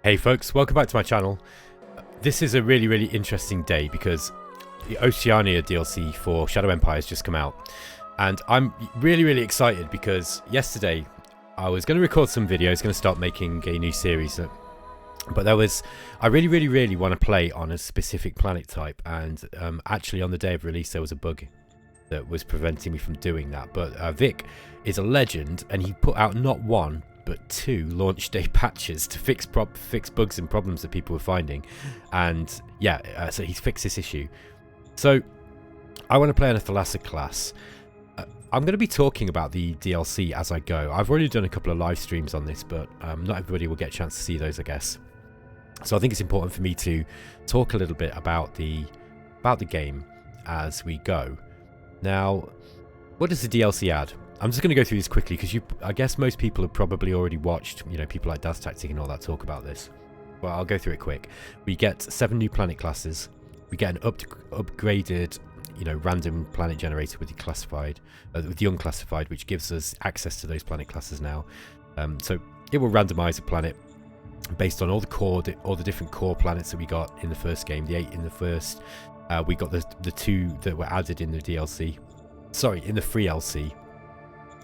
Hey folks, welcome back to my channel. This is a really interesting day because the Oceania DLC for Shadow Empire has just come out. And I'm really excited because yesterday I was going to record some videos, going to start making a new series. But I really want to play on a specific planet type. And actually on the day of release there was a bug that was preventing me from doing that. But Vic is a legend and he put out not one, but 2 launch day patches to fix bugs and problems that people were finding, and yeah, so he's fixed this issue. So I want to play on a Thalassa class. I'm going to be talking about the DLC as I go. I've already done a couple of live streams on this, but not everybody will get a chance to see those, I guess. So I think it's important for me to talk a little bit about the game as we go. Now, what does the DLC add? I'm just going to go through this quickly because I guess most people have probably already watched, people like DasTactic and all that talk about this. Well, I'll go through it quick. We get 7 new planet classes. We get an upgraded, random planet generator with the unclassified, which gives us access to those planet classes now. So it will randomize a planet based on all the different core planets that we got in the first game. The 8 in the first. We got the 2 that were added in the DLC. Sorry, in the free LC.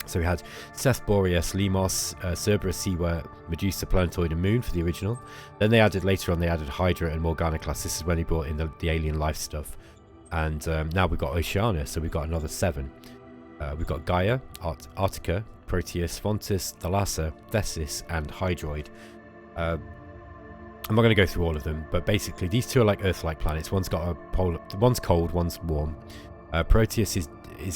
So we had Seth Boreas, Limos, Cerberus, Siwa, Medusa, Planetoid and Moon for the original. Then later on they added Hydra and Morgana class. This is when they brought in the alien life stuff. And now we've got Oceania, so we've got another 7. We've got Gaia, Arctica, Proteus, Fontis, Thalassa, Thesis and Hydroid. I'm not going to go through all of them, but basically these 2 are like Earth-like planets. One's got a pole, one's cold, one's warm. Proteus is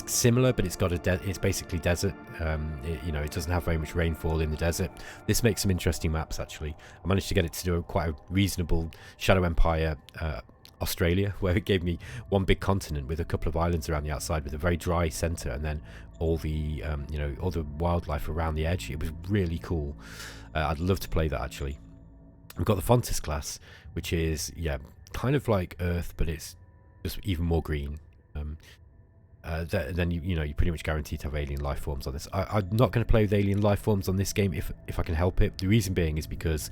similar, but it's got it's basically desert. It doesn't have very much rainfall in the desert. This makes some interesting maps actually. I managed to get it to do quite a reasonable Shadow Empire Australia, where it gave me one big continent with a couple of islands around the outside with a very dry center, and then all the all the wildlife around the edge. It was really cool. I'd love to play that actually. We've got the Fontis class, which is kind of like Earth, but it's just even more green. Then you're pretty much guaranteed to have alien life forms on this. I'm not going to play with alien life forms on this game if I can help it. The reason being is because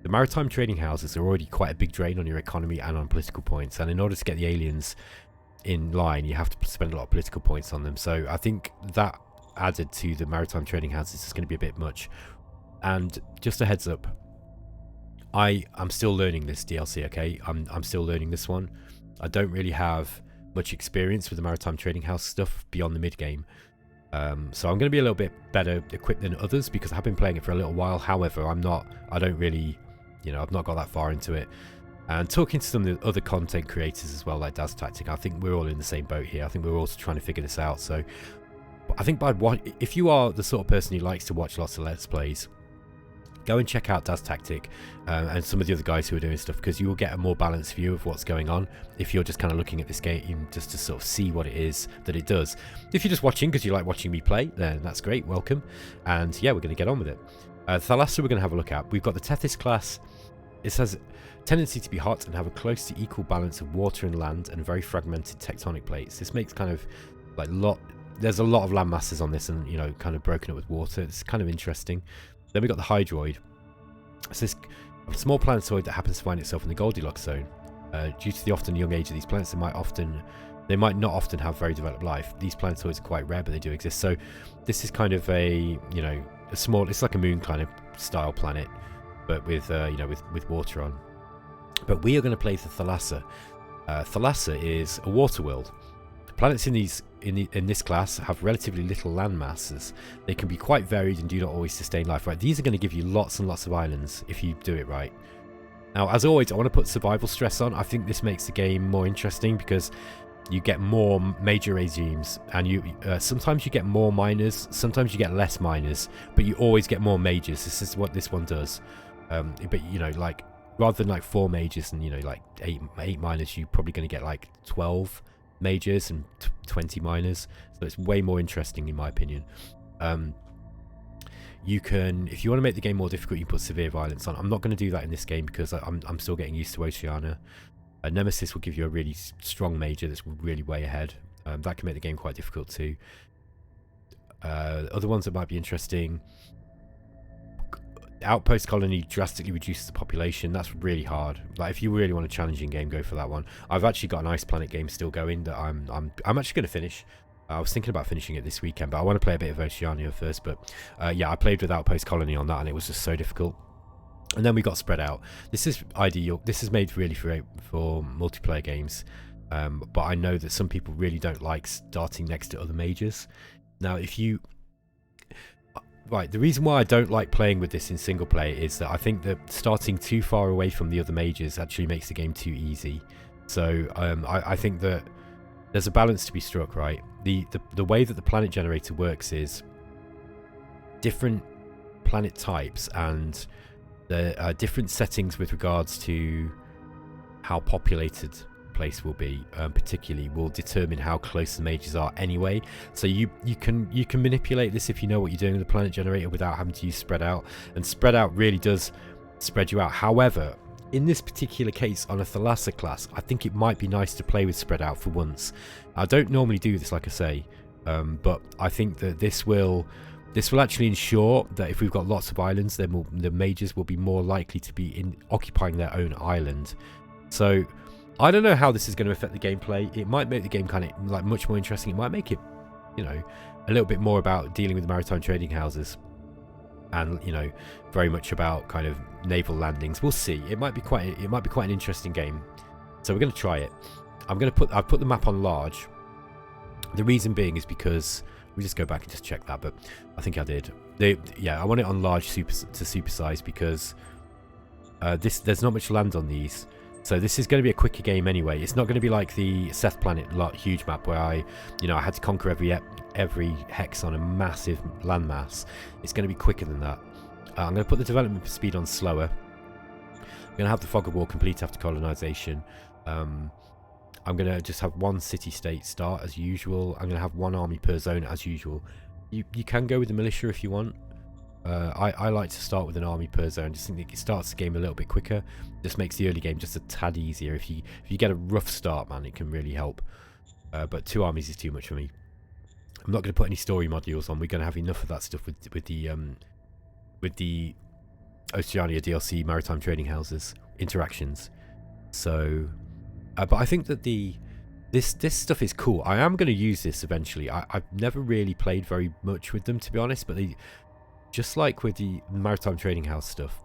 the maritime trading houses are already quite a big drain on your economy and on political points, and in order to get the aliens in line you have to spend a lot of political points on them. So I think that added to the maritime trading houses is going to be a bit much. And just a heads up, I'm still learning this DLC, okay? I'm still learning this one. I don't really have much experience with the maritime trading house stuff beyond the mid game, so I'm going to be a little bit better equipped than others because I have been playing it for a little while. However, I don't really, I've not got that far into it. And talking to some of the other content creators as well, like DasTactic, I think we're all in the same boat here. I think we're also trying to figure this out. So I think if you are the sort of person who likes to watch lots of Let's Plays, go and check out DasTactic and some of the other guys who are doing stuff, because you will get a more balanced view of what's going on if you're just kind of looking at this game just to sort of see what it is that it does. If you're just watching because you like watching me play, then that's great, welcome. And yeah, we're going to get on with it. Thalassa we're going to have a look at. We've got the Tethys class. It has tendency to be hot and have a close to equal balance of water and land and very fragmented tectonic plates. This makes kind of like there's a lot of land masses on this, and kind of broken up with water. It's kind of interesting. Then we got the Hydroid. It's this small planetoid that happens to find itself in the Goldilocks zone. Due to the often young age of these planets, they might not often have very developed life. These planetoids are quite rare, but they do exist. So this is kind of a small. It's like a moon kind of style planet, but with with water on. But we are going to play the Thalassa. Thalassa is a water world. Planets in this class have relatively little land masses. They can be quite varied and do not always sustain life. Right, these are going to give you lots and lots of islands if you do it right. Now, as always, I want to put survival stress on. I think this makes the game more interesting because you get more major regimes, and sometimes you get more minors, sometimes you get less minors, but you always get more majors. This is what this one does. But like rather than like 4 majors and like 8 minors, you're probably going to get like 12 majors and 20 minors, so it's way more interesting in my opinion. You can, if you want to make the game more difficult, you put severe violence on. I'm not going to do that in this game because I'm still getting used to Oceania. Nemesis will give you a really strong major that's really way ahead. That can make the game quite difficult too. Other ones that might be interesting, Outpost colony drastically reduces the population. That's really hard. Like if you really want a challenging game, go for that one. I've actually got an ice planet game still going that I'm actually going to finish. I was thinking about finishing it this weekend, but I want to play a bit of Oceania first. But yeah, I played with Outpost colony on that, and it was just so difficult. And then we got spread out. This is ideal. This is made really for multiplayer games. But I know that some people really don't like starting next to other majors. Now, if you... Right, the reason why I don't like playing with this in single play is that I think that starting too far away from the other majors actually makes the game too easy. So I think that there's a balance to be struck, right? The way that the planet generator works is different planet types and the different settings with regards to how populated place will be, particularly will determine how close the majors are anyway. So you can manipulate this if you know what you're doing with the planet generator without having to use spread out, and spread out really does spread you out. However, in this particular case on a Thalassa class, I think it might be nice to play with spread out for once. I don't normally do this, like I say, but I think that this will actually ensure that if we've got lots of islands, then the majors will be more likely to be occupying their own island. So I don't know how this is going to affect the gameplay. It might make the game kind of like much more interesting. It might make it, you know, a little bit more about dealing with maritime trading houses, and you know, very much about kind of naval landings. We'll see. It might be quite an interesting game. So we're going to try it. I've put the map on large. The reason being is because we just go back and just check that, but I think I did. Yeah, I want it on large to supersize because there's not much land on these. So this is going to be a quicker game anyway. It's not going to be like the Seth Planet huge map where I had to conquer every hex on a massive landmass. It's going to be quicker than that. I'm going to put the development speed on slower. I'm going to have the Fog of War complete after colonization. I'm going to just have one city-state start as usual. I'm going to have one army per zone as usual. You can go with the militia if you want. I like to start with an army per zone. Just think it starts the game a little bit quicker. Just makes the early game just a tad easier. If you get a rough start, man, it can really help. But 2 armies is too much for me. I'm not going to put any story modules on. We're going to have enough of that stuff with the Oceania DLC maritime trading houses interactions. So, but I think that this stuff is cool. I am going to use this eventually. I've never really played very much with them, to be honest, but just like with the maritime trading house stuff,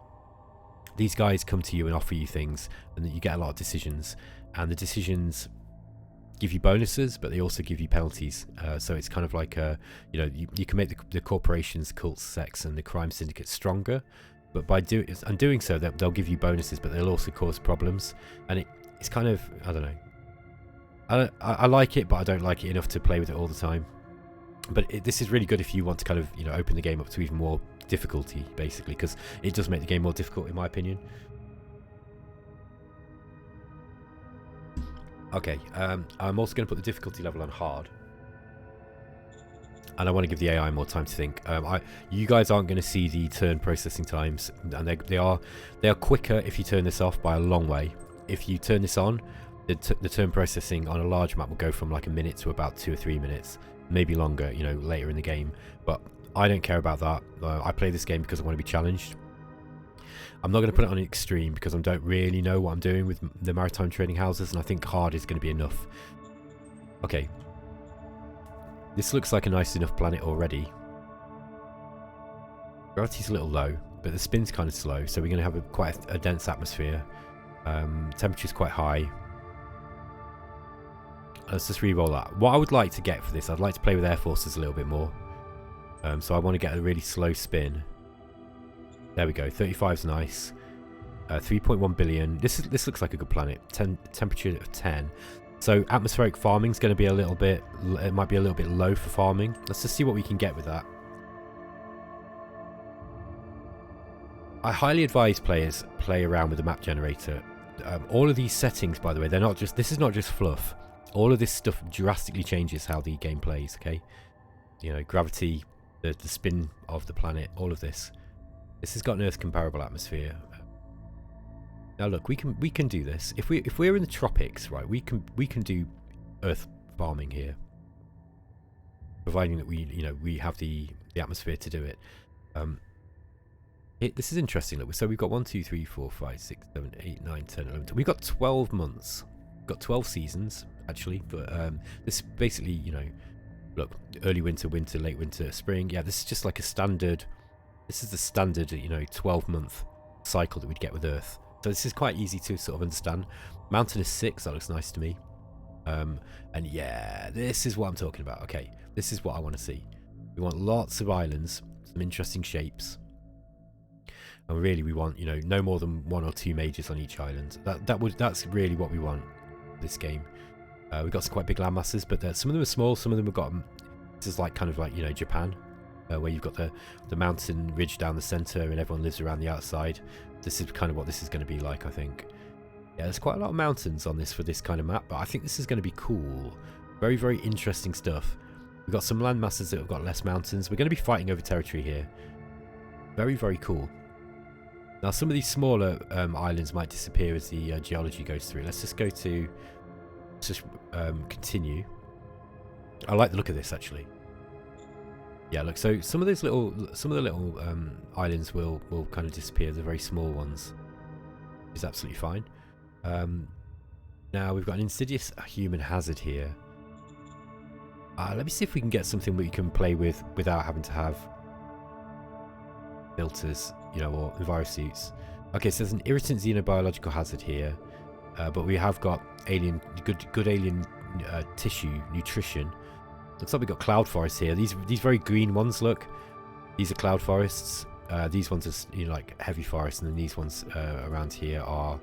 these guys come to you and offer you things, and that you get a lot of decisions, and the decisions give you bonuses, but they also give you penalties. So it's kind of like you can make the corporations, cults, sects, and the crime syndicates stronger, but by doing so, they'll give you bonuses, but they'll also cause problems. And it's kind of, I don't know. I like it, but I don't like it enough to play with it all the time. But this is really good if you want to kind of open the game up to even more difficulty, basically, because it does make the game more difficult, in my opinion. Okay, I'm also going to put the difficulty level on hard, and I want to give the AI more time to think. You guys aren't going to see the turn processing times, and they are quicker if you turn this off by a long way. If you turn this on, the turn processing on a large map will go from like a minute to about 2 or 3 minutes. Maybe longer, later in the game, but I don't care about that. I play this game because I want to be challenged. I'm not going to put it on extreme because I don't really know what I'm doing with the maritime trading houses, and I think hard is going to be enough. Okay, this looks like a nice enough planet already. Gravity's a little low, but the spin's kind of slow, so we're going to have quite a dense atmosphere. Temperature's quite high. Let's just re-roll that. What I would like to get for this, I'd like to play with air forces a little bit more. So I want to get a really slow spin. There we go. 35's nice. 3.1 billion. This looks like a good planet. Temperature of 10. So atmospheric farming is going to be a little bit. It might be a little bit low for farming. Let's just see what we can get with that. I highly advise players play around with the map generator. All of these settings, by the way, they're not just. This is not just fluff. All of this stuff drastically changes how the game plays, okay? Gravity, the spin of the planet, all of this. This has got an Earth comparable atmosphere. Now look, we can do this. If we're in the tropics, right, we can do Earth farming here. Providing that we have the atmosphere to do it. This is interesting. Look, so we've got 1, 2, 3, 4, 5, 6, 7, 8, 9, 10, 11. We've got 12 months. We've got 12 seasons actually, but this basically, you know, look, early winter, winter, late winter, spring. Yeah, this is just like a standard. This is the standard, you know, 12-month cycle that we'd get with Earth. So this is quite easy to sort of understand. Mountain is 6. That looks nice to me. And yeah, this is what I'm talking about. Okay, this is what I want to see. We want lots of islands, some interesting shapes. And really, we want, you know, no more than 1 or 2 majors on each island. That's really what we want this game. We've got some quite big land masses, but some of them are small. Some of them have got. This is like kind of like, you know, Japan, where you've got the mountain ridge down the center, and everyone lives around the outside. This is kind of what this is going to be like, I think. Yeah, there's quite a lot of mountains on this for this kind of map, but I think this is going to be cool. Very, very interesting stuff. We've got some land masses that have got less mountains. We're going to be fighting over territory here. Very, very cool. Now, some of these smaller islands might disappear as the geology goes through. Let's just go to... Let's just continue. I like the look of this, actually. Yeah, look, so some of the little islands will kind of disappear, the very small ones. Is absolutely fine. Now, we've got an insidious human hazard here. Let me see if we can get something we can play with without having to have filters, you know, or envirosuits. Okay, so there's an irritant xenobiological hazard here, but we have got good alien tissue nutrition. Looks like we've got cloud forests here. These very green ones, look, these are cloud forests. These ones are, you know, like heavy forest, and then these ones around here are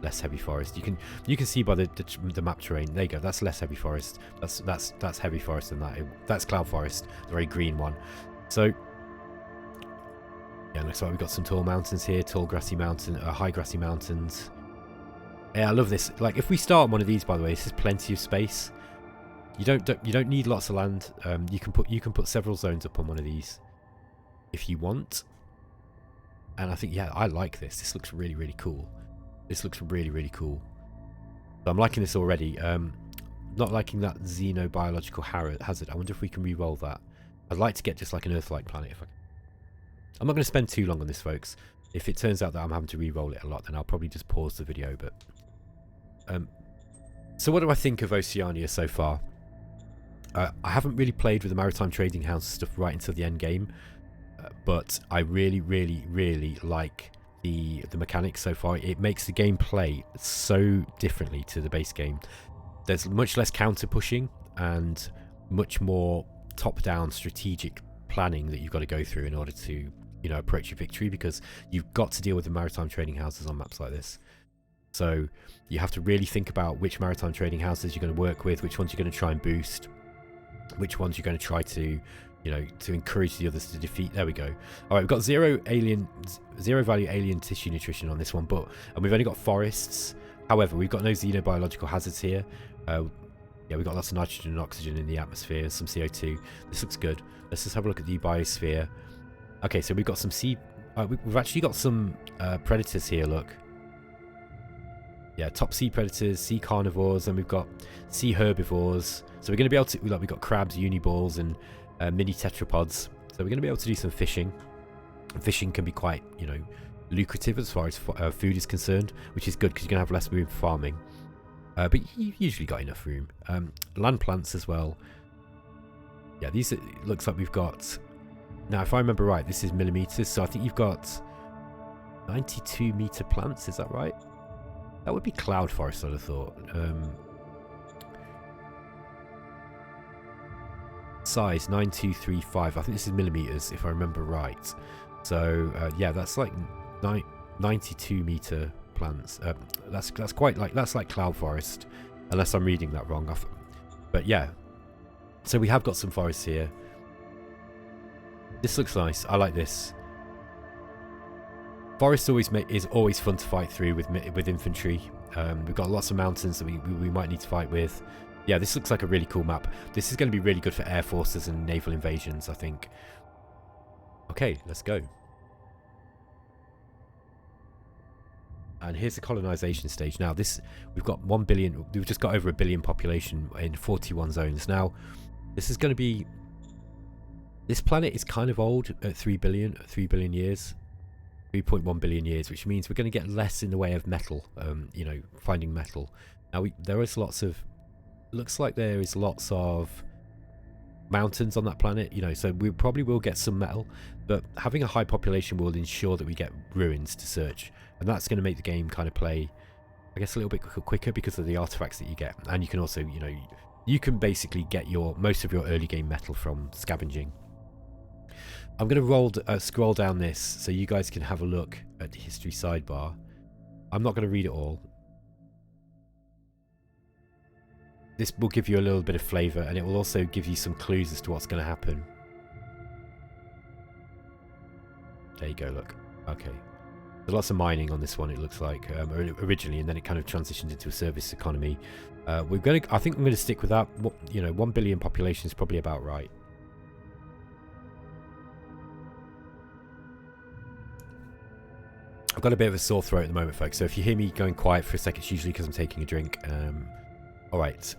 less heavy forest. You can see by the map terrain. There you go. That's less heavy forest. That's heavy forest than that. That's cloud forest, the very green one. So yeah, looks like we've got some tall mountains here, tall grassy mountain, high grassy mountains. Yeah, I love this. Like, if we start on one of these, by the way, this is plenty of space. You don't need lots of land. You can put several zones up on one of these if you want. And I think, yeah, I like this. This looks really, really cool. This looks really, really cool. So I'm liking this already. Not liking that xenobiological hazard. I wonder if we can re-roll that. I'd like to get just like an Earth-like planet if I can. I'm not going to spend too long on this, folks. If it turns out that I'm having to re-roll it a lot, then I'll probably just pause the video. But so what do I think of Oceania so far? I haven't really played with the maritime trading house stuff right until the end game, but I really, really, really like the mechanics so far. It makes the game play so differently to the base game. There's much less counter pushing and much more top-down strategic planning that you've got to go through in order to, you know, approach your victory, because you've got to deal with the maritime trading houses on maps like this. So you have to really think about which maritime trading houses you're going to work with, which ones you're going to try and boost, which ones you're going to try to, you know, to encourage the others to defeat. There we go. All right, we've got zero value alien tissue nutrition on this one, and we've only got forests. However, we've got no xenobiological hazards here. Yeah, we've got lots of nitrogen and oxygen in the atmosphere, some CO2. This looks good. Let's just have a look at the biosphere. Okay, so we've got some sea... we've actually got some predators here, look. Yeah, top sea predators, sea carnivores, and we've got sea herbivores. So we're going to be able to... Like, we've got crabs, uniballs, and mini tetrapods. So we're going to be able to do some fishing. And fishing can be quite, you know, lucrative as far as food is concerned, which is good because you're going to have less room for farming. But you've usually got enough room. Land plants as well. Yeah, these are, it looks like we've got... Now, if I remember right, this is millimeters. So I think you've got 92 meter plants. Is that right? That would be cloud forest, I'd have thought. Size 9235. I think this is millimeters, if I remember right. So yeah, that's like 92 meter plants. That's quite like, that's like cloud forest, unless I'm reading that wrong. But yeah, so we have got some forests here. This looks nice. I like this. Forest is always fun to fight through with infantry. We've got lots of mountains that we might need to fight with. Yeah, this looks like a really cool map. This is going to be really good for air forces and naval invasions, I think. Okay, let's go. And here's the colonization stage. Now, we've got 1 billion. We've just got over 1 billion population in 41 zones. Now, this is going to be... This planet is kind of old at 3 billion years. 3.1 billion years, which means we're going to get less in the way of metal, you know, finding metal. Now, there is lots of, looks like there is lots of mountains on that planet, you know, so we probably will get some metal, but having a high population will ensure that we get ruins to search, and that's going to make the game kind of play, I guess, a little bit quicker because of the artifacts that you get. And you can also, you know, you can basically get most of your early game metal from scavenging. I'm going to scroll down this so you guys can have a look at the history sidebar. I'm not going to read it all. This will give you a little bit of flavour, and it will also give you some clues as to what's going to happen. There you go, look. Okay. There's lots of mining on this one, it looks like, originally, and then it kind of transitioned into a service economy. I think I'm going to stick with that. You know, 1 billion population is probably about right. I've got a bit of a sore throat at the moment, folks, so if you hear me going quiet for a second, it's usually because I'm taking a drink. Alright.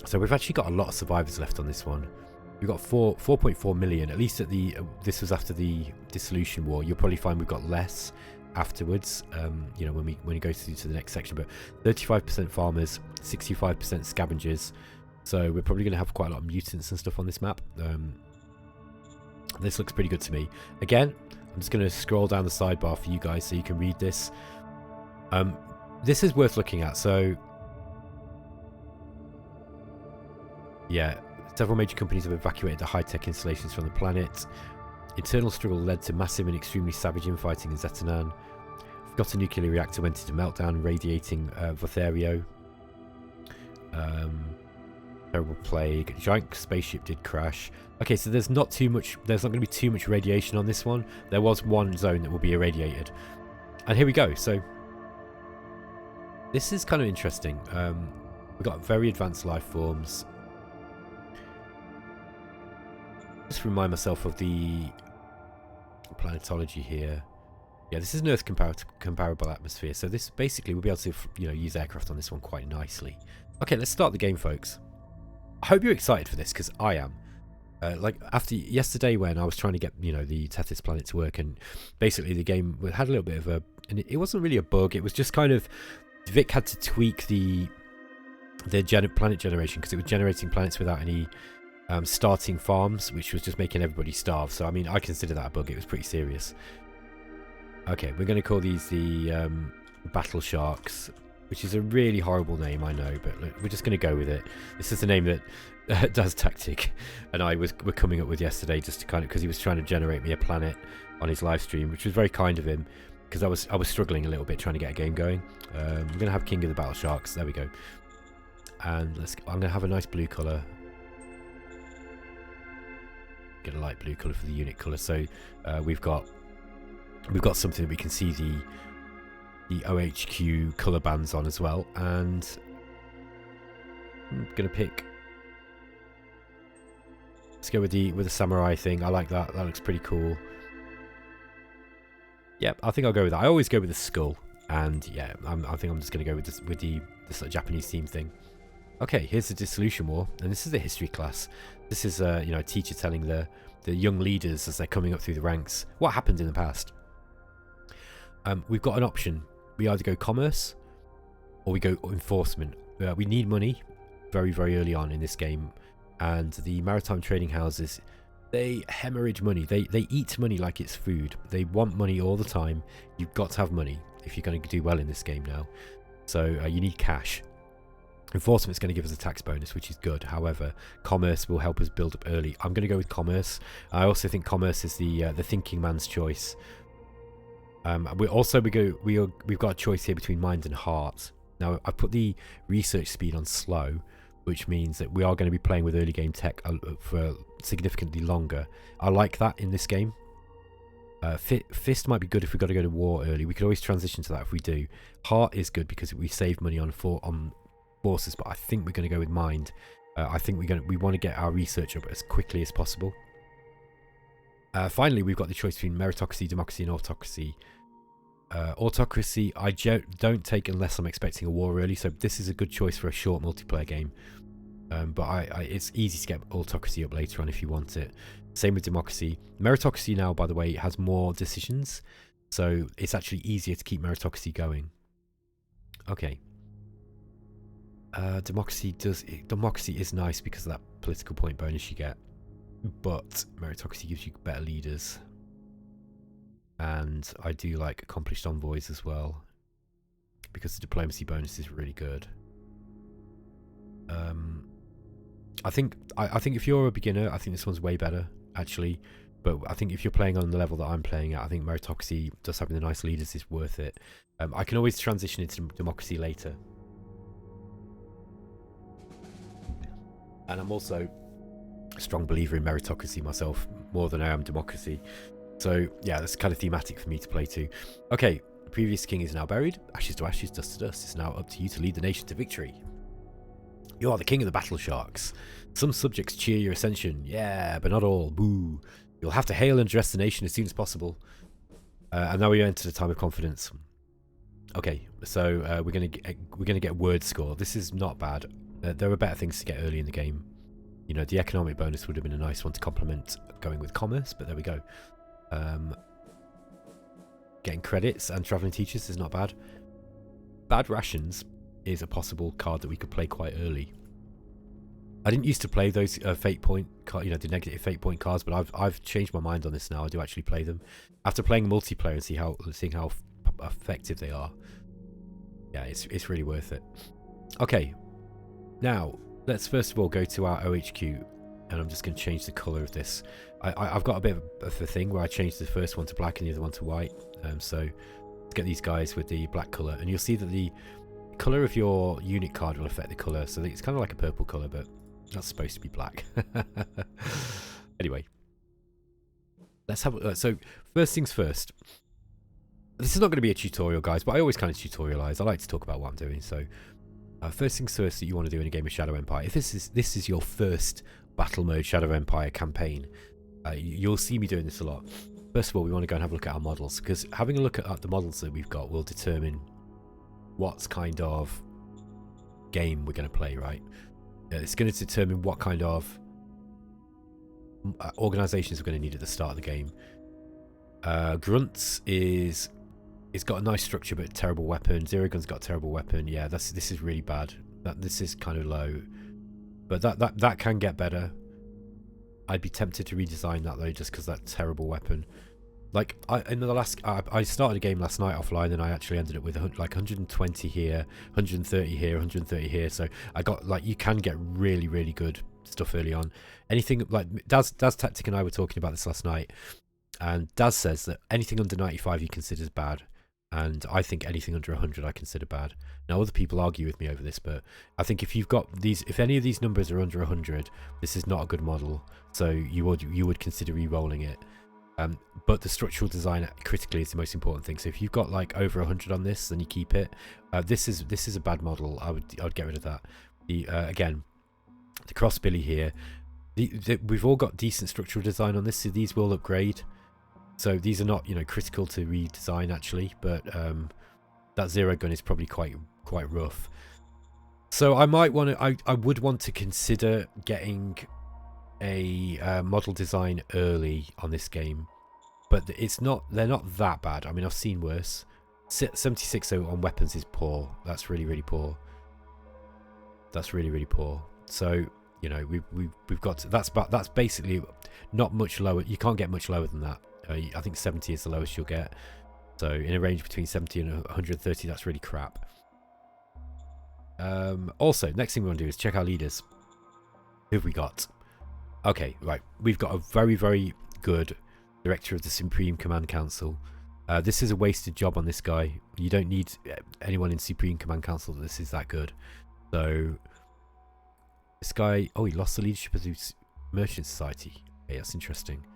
So we've actually got a lot of survivors left on this one. We've got 4.4 million, at least at the this was after the Dissolution War. You'll probably find we've got less afterwards, you know, when we go through to the next section. But 35% farmers, 65% scavengers. So we're probably going to have quite a lot of mutants and stuff on this map. This looks pretty good to me. Again, I'm just going to scroll down the sidebar for you guys so you can read this. This is worth looking at. So, yeah, several major companies have evacuated the high-tech installations from the planet. Internal struggle led to massive and extremely savage infighting in Zetanan. Forgotten nuclear reactor went into meltdown, radiating Vothario. Terrible plague. Giant spaceship did crash. Okay, so there's not going to be too much radiation on this one. There was one zone that will be irradiated. And here we go. So this is kind of interesting. We've got very advanced life forms. Just remind myself of the planetology here. Yeah, this is an Earth comparable atmosphere. So this basically we'll be able to, you know, use aircraft on this one quite nicely. Okay, let's start the game, folks. I hope you're excited for this, because I am. Like after yesterday when I was trying to get, you know, the Tethys planet to work, and basically the game had a little bit of a, and it wasn't really a bug. It was just kind of Vic had to tweak the planet generation, because it was generating planets without any starting farms, which was just making everybody starve. So I mean, I consider that a bug. It was pretty serious. Okay, we're going to call these the Battle Sharks, which is a really horrible name, I know, but look, we're just going to go with it. This is the name that Does Tactic and I were coming up with yesterday, just to kind of, because he was trying to generate me a planet on his live stream, which was very kind of him, because I was struggling a little bit trying to get a game going. We're going to have King of the Battle Sharks. There we go. And I'm going to have a nice blue colour. Get a light blue colour for the unit colour. So we've got something that we can see the OHQ colour bands on as well. And I'm going to pick, let's go with the samurai thing. I like that. That looks pretty cool. Yep, I think I'll go with that. I always go with the skull, and yeah, I think I'm just going to go with the sort of Japanese theme thing. Okay, here's the Dissolution War, and this is the history class. This is you know, a teacher telling the young leaders as they're coming up through the ranks what happened in the past. We've got an option. We either go commerce or we go enforcement. We need money very, very early on in this game, and the maritime trading houses, they hemorrhage money. They eat money like it's food. They want money all the time. You've got to have money if you're going to do well in this game now. So you need cash. Enforcement's going to give us a tax bonus, which is good. However, commerce will help us build up early. I'm going to go with commerce. I also think commerce is the thinking man's choice. We've got a choice here between mind and heart. Now I put the research speed on slow, which means that we are going to be playing with early game tech for significantly longer. I like that in this game. Fist might be good if we've got to go to war early. We could always transition to that if we do. Heart is good because we save money on forces, but I think we're going to go with mind. I think we want to get our research up as quickly as possible. Finally, we've got the choice between meritocracy, democracy, and autocracy. Autocracy I don't take unless I'm expecting a war early, so this is a good choice for a short multiplayer game. But it's easy to get autocracy up later on if you want it. Same with democracy. Meritocracy now, by the way, has more decisions. So it's actually easier to keep meritocracy going. Okay. Democracy is nice because of that political point bonus you get, but meritocracy gives you better leaders. And I do like accomplished envoys as well, because the diplomacy bonus is really good. I think if you're a beginner, I think this one's way better actually. But I think if you're playing on the level that I'm playing at, I think meritocracy, just having the nice leaders, is worth it. I can always transition into democracy later. And I'm also a strong believer in meritocracy myself, more than I am democracy. So yeah, that's kind of thematic for me to play to. Okay, the previous king is now buried. Ashes to ashes, dust to dust. It's now up to you to lead the nation to victory. You are the king of the battle sharks. Some subjects cheer your ascension. Yeah, but not all. Boo. You'll have to hail and address the nation as soon as possible. And now we enter the time of confidence. Okay, so we're gonna get word score. This is not bad. There were better things to get early in the game. You know, the economic bonus would have been a nice one to complement going with commerce, but there we go. Getting credits and travelling teachers is not bad. Bad rations is a possible card that we could play quite early. I didn't used to play those fate point, the negative fate point cards, but I've changed my mind on this now. I do actually play them after playing multiplayer and seeing how effective they are. Yeah, it's really worth it. Okay, now let's first of all go to our OHQ, and I'm just going to change the colour of this. I've got a bit of a thing where I changed the first one to black and the other one to white. So let's get these guys with the black colour, and you'll see that the colour of your unit card will affect the colour. So it's kind of like a purple colour, but that's supposed to be black. Anyway, let's have so first things first. This is not going to be a tutorial, guys, but I always kind of tutorialize. I like to talk about what I'm doing. So first things first that you want to do in a game of Shadow Empire, if this is your first battle mode Shadow Empire campaign, you'll see me doing this a lot. First of all, we want to go and have a look at our models, because having a look at the models that we've got will determine what kind of game we're going to play, right? It's going to determine what kind of organizations we're going to need at the start of the game. Grunts it's got a nice structure but terrible weapon. Zero Gun's got a terrible weapon. Yeah, this is really bad. This is kind of low, but that can get better. I'd be tempted to redesign that though, just because that terrible weapon. Like I started a game last night offline, and I actually ended up with like 120 here, 130 here, 130 here. So I got, like, you can get really good stuff early on. Anything like Daz Tactic and I were talking about this last night, and Daz says that anything under 95 he considers bad, and I think anything under 100 I consider bad. Now other people argue with me over this, but I think if you've got these, if any of these numbers are under 100, this is not a good model, so you would consider re-rolling it. But the structural design critically is the most important thing. So if you've got like over 100 on this, then you keep it. This is a bad model. I would get rid of that. Again, the crossbilly here. We've all got decent structural design on this, so these will upgrade. So these are not, critical to redesign actually, but that Zero Gun is probably quite rough. So I might want to, I would want to consider getting a model design early on this game, but they're not that bad. I mean, I've seen worse. 76 on weapons is poor. That's really poor. That's really poor. So we've got that's basically not much lower. You can't get much lower than that. I think 70 is the lowest you'll get. So in a range between 70 and 130, that's really crap. Also, next thing we want to do is check our leaders. Who have we got? Okay, right. We've got a very good director of the Supreme Command Council. This is a wasted job on this guy. You don't need anyone in Supreme Command Council. This is that good. So this guy, he lost the leadership of the Merchant Society. Okay, that's interesting.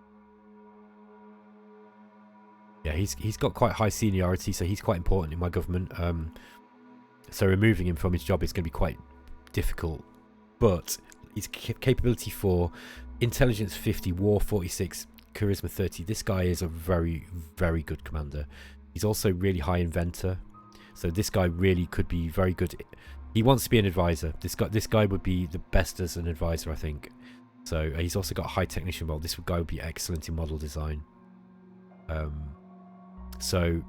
Yeah, he's got quite high seniority, so he's quite important in my government. So removing him from his job is going to be quite difficult. But his capability for intelligence 50, war 46, charisma 30. This guy is a very good commander. He's also really high inventor. So this guy really could be very good. He wants to be an advisor. This guy would be the best as an advisor, I think. So he's also got a high technician role. This guy would be excellent in model design. So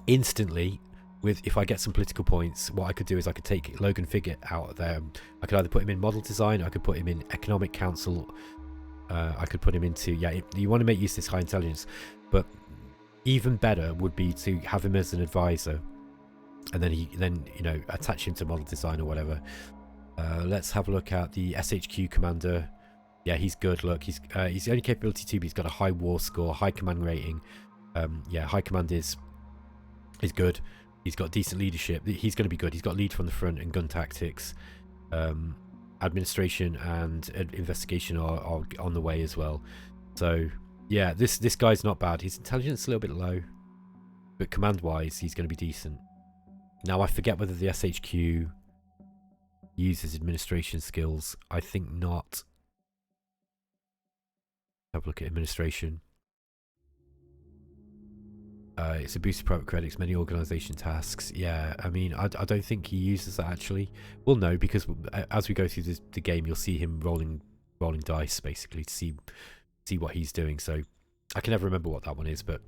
instantly, if I get some political points, what I could do is I could take Logan Figure out of there. I could either put him in model design, I could put him in economic council, I could put him into, you want to make use of this high intelligence, but even better would be to have him as an advisor, and then attach him to model design or whatever. Let's have a look at the SHQ commander. Yeah, he's good. Look, he's only capability 2, but he's got a high war score, high command rating. High command is good. He's got decent leadership. He's going to be good. He's got lead from the front and gun tactics. Administration and investigation are on the way as well. So yeah, this guy's not bad. His intelligence is a little bit low, but command wise he's going to be decent. Now I forget whether the SHQ uses administration skills. I think not. Have a look at administration. It's a boost of private credits, many organisation tasks. Yeah, I mean, I don't think he uses that actually. We'll know because as we go through the game, you'll see him rolling dice basically to see what he's doing. So I can never remember what that one is, but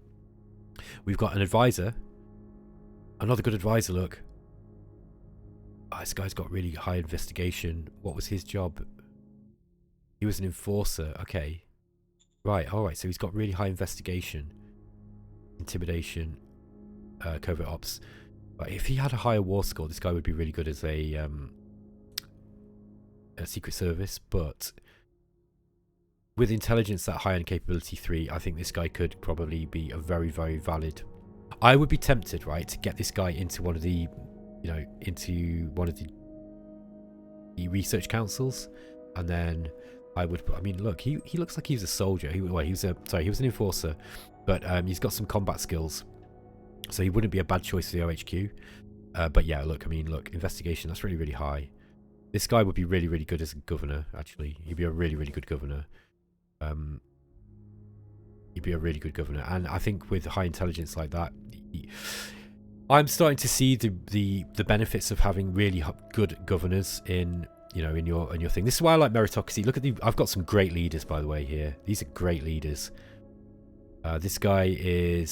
we've got an advisor. Another good advisor. Look, this guy's got really high investigation. What was his job? He was an enforcer. Okay, right. All right. So he's got really high investigation. Intimidation, covert ops. But if he had a higher war score, this guy would be really good as a secret service. But with intelligence that high and capability 3, I think this guy could probably be a very, very valid. I would be tempted, right, to get this guy into one of the, the research councils, and then I would. I mean, look, he looks like he was a soldier. He was an enforcer. But he's got some combat skills, so he wouldn't be a bad choice for the OHQ. But yeah, look, investigation, that's really, really high. This guy would be really, really good as a governor, actually. He'd be a really, really good governor. And I think with high intelligence like that, I'm starting to see the benefits of having really good governors in your thing. This is why I like meritocracy. Look at I've got some great leaders, by the way, here. These are great leaders. This guy he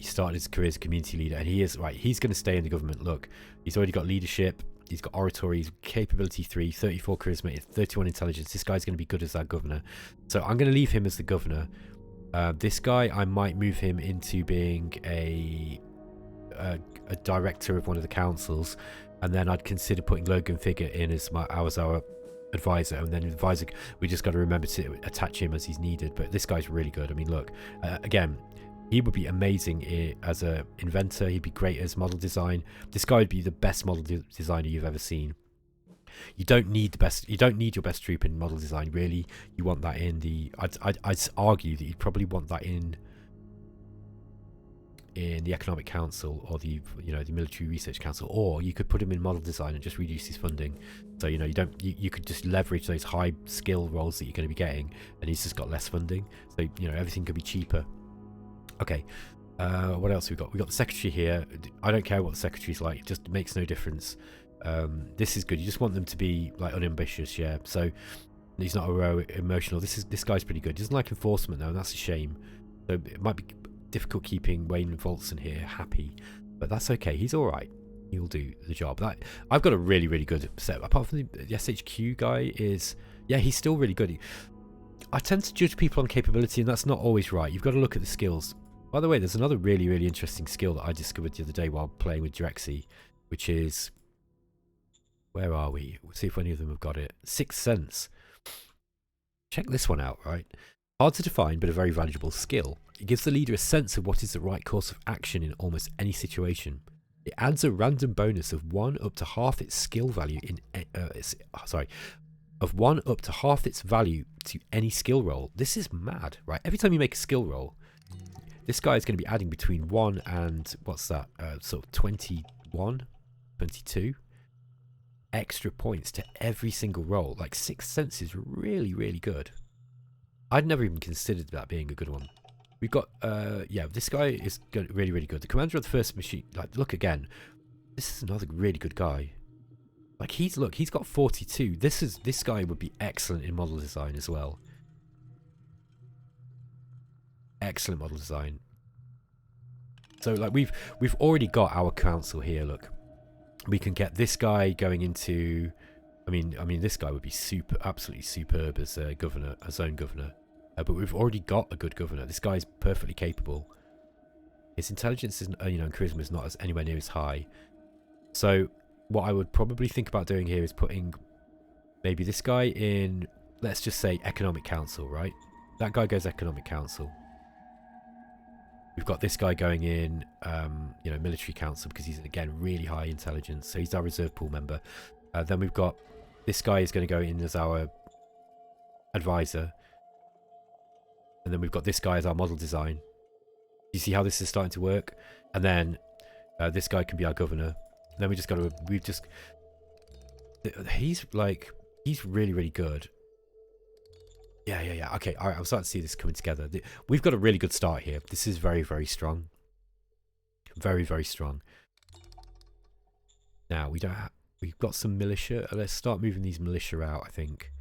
started his career as a community leader, and he's going to stay in the government. Look, he's already got leadership, he's got oratory, he's capability 3, 34 charisma, 31 intelligence. This guy's going to be good as that governor. So I'm going to leave him as the governor. This guy, I might move him into being a director of one of the councils, and then I'd consider putting Logan Figure in as our advisor, and then advisor, we just got to remember to attach him as he's needed. But this guy's really good. I mean, look, again, he would be amazing as a inventor. He'd be great as model design. This guy would be the best model designer you've ever seen. You don't need your best troop in model design, really. You want that in the I'd argue that you'd probably want that in the Economic Council or the Military Research Council, or you could put him in model design and just reduce his funding. So you could just leverage those high skill roles that you're going to be getting, and he's just got less funding. So everything could be cheaper. Okay, what else we got? We got the secretary here. I don't care what the secretary's like; it just makes no difference. This is good. You just want them to be like unambitious, yeah. So he's not emotional. This guy's pretty good. He doesn't like enforcement though, and that's a shame. So it might be difficult keeping Wayne Volson here happy, but that's okay. He's all right. He'll do the job. I've got a really, really good set. Apart from the SHQ guy he's still really good. I tend to judge people on capability, and that's not always right. You've got to look at the skills. By the way, there's another really, really interesting skill that I discovered the other day while playing with Drexy, which is, where are we? We'll see if any of them have got it. Sixth Sense. Check this one out, right? Hard to define, but a very valuable skill. It gives the leader a sense of what is the right course of action in almost any situation. It adds a random bonus of 1 up to half its skill value of 1 up to half its value to any skill roll. This is mad, right? Every time you make a skill roll, this guy is going to be adding between 1 and what's that? Sort of 21, 22 extra points to every single roll. Like Sixth Sense is really, really good. I'd never even considered that being a good one. We've got, this guy is really, really good. The commander of the first machine, look again. This is another really good guy. He's got 42. This guy would be excellent in model design as well. Excellent model design. So like we've already got our council here. Look, we can get this guy going into. I mean, this guy would be absolutely superb as a governor, a zone governor. But we've already got a good governor. This guy's perfectly capable. His intelligence is, and charisma is not anywhere near as high. So what I would probably think about doing here is putting maybe this guy in. Let's just say economic council, right? That guy goes economic council. We've got this guy going in, military council because he's again really high intelligence. So he's our reserve pool member. Then we've got this guy is going to go in as our advisor. And then we've got this guy as our model design. You see how this is starting to work? And then this guy can be our governor. And then he's really, really good. Yeah. Okay, all right, I'm starting to see this coming together. We've got a really good start here. This is very, very strong. Very, very strong. Now, we've got some militia. Let's start moving these militia out, I think.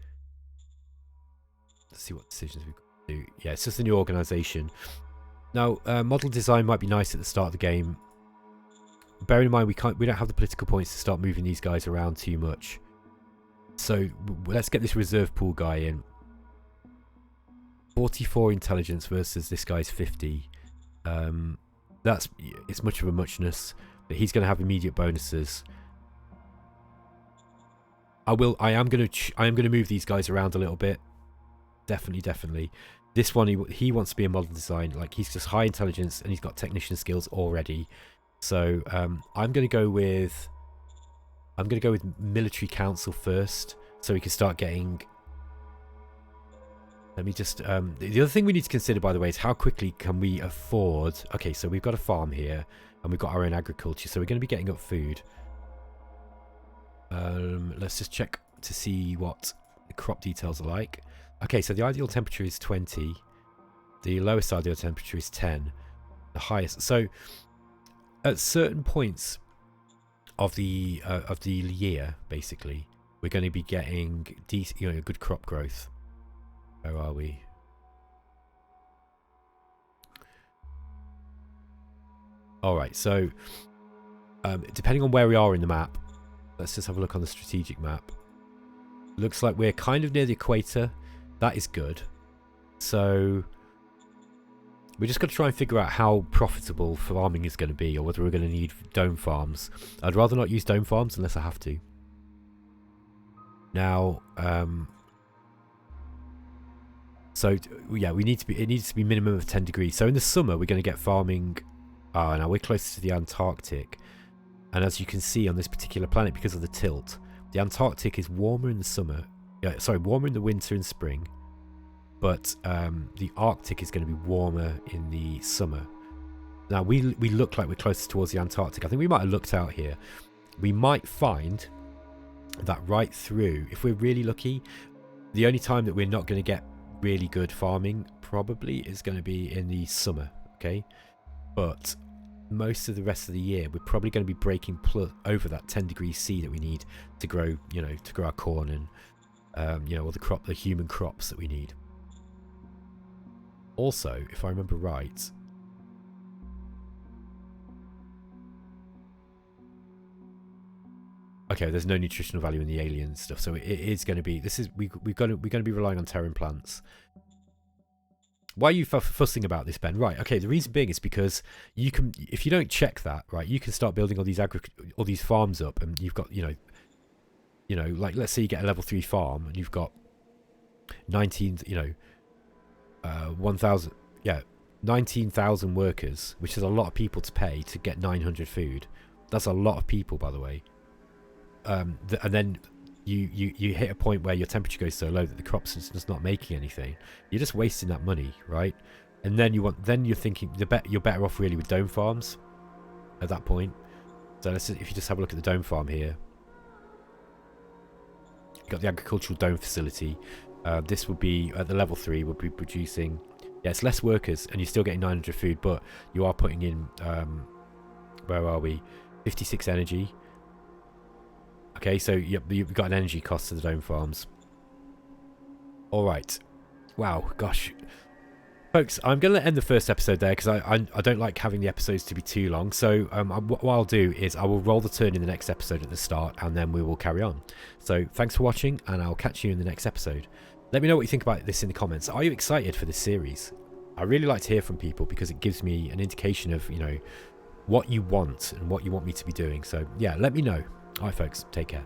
Let's see what decisions we've got to do. Yeah, it's just a new organisation. Now, model design might be nice at the start of the game. Bearing in mind we don't have the political points to start moving these guys around too much. So let's get this reserve pool guy in. 44 intelligence versus this guy's 50. It's much of a muchness, but he's going to have immediate bonuses. I am going to move these guys around a little bit. Definitely. This one, he wants to be a model design. Like, he's just high intelligence and he's got technician skills already. So I'm going to go with military council first, so we can start getting. Let me just. The other thing we need to consider, by the way, is how quickly can we afford. Okay, so we've got a farm here and we've got our own agriculture, so we're going to be getting up food. Let's just check to see what the crop details are like. Okay, so the ideal temperature is 20. The lowest ideal temperature is 10. The highest. So at certain points of the year, basically, we're going to be getting good crop growth. Where are we? All right. So depending on where we are in the map, let's just have a look on the strategic map. Looks like we're kind of near the equator. That is good. So we just got to try and figure out how profitable farming is going to be, or whether we're going to need dome farms. I'd rather not use dome farms unless I have to. Now, so yeah, it needs to be minimum of 10 degrees. So in the summer, we're going to get farming. Now we're closer to the Antarctic, and as you can see on this particular planet, because of the tilt, the Antarctic is warmer in the summer. Warmer in the winter and spring, but the Arctic is going to be warmer in the summer. Now we look like we're closer towards the Antarctic. I think we might have looked out here. We might find that right through, if we're really lucky, the only time that we're not going to get really good farming probably is going to be in the summer. Okay, but most of the rest of the year we're probably going to be breaking over that 10 degrees C that we need to grow, to grow our corn and all the human crops that we need. Also, if I remember right, okay, there's no nutritional value in the alien stuff, so it is going to be. We're going to be relying on Terran plants. Why are you fussing about this, Ben? Right, okay, the reason being is because you can, if you don't check that, right, you can start building all these farms up, and you've got, like, let's say you get a level 3 farm and you've got 19,000 workers, which is a lot of people to pay to get 900 food. That's a lot of people, by the way. And then you hit a point where your temperature goes so low that the crops is just not making anything. You're just wasting that money, right? And then you're thinking you're better off really with dome farms at that point. So if you just have a look at the dome farm here, you've got the agricultural dome facility. This would be at the level 3, would be producing. Yeah, it's less workers, and you're still getting 900 food, but you are putting in. Where are we? 56 energy. Okay, so you've got an energy cost to the dome farms. All right. Wow, gosh. Folks, I'm going to end the first episode there because I don't like having the episodes to be too long. So what I'll do is I will roll the turn in the next episode at the start, and then we will carry on. So thanks for watching, and I'll catch you in the next episode. Let me know what you think about this in the comments. Are you excited for this series? I really like to hear from people because it gives me an indication of, you know, what you want and what you want me to be doing. So yeah, let me know. All right, folks, take care.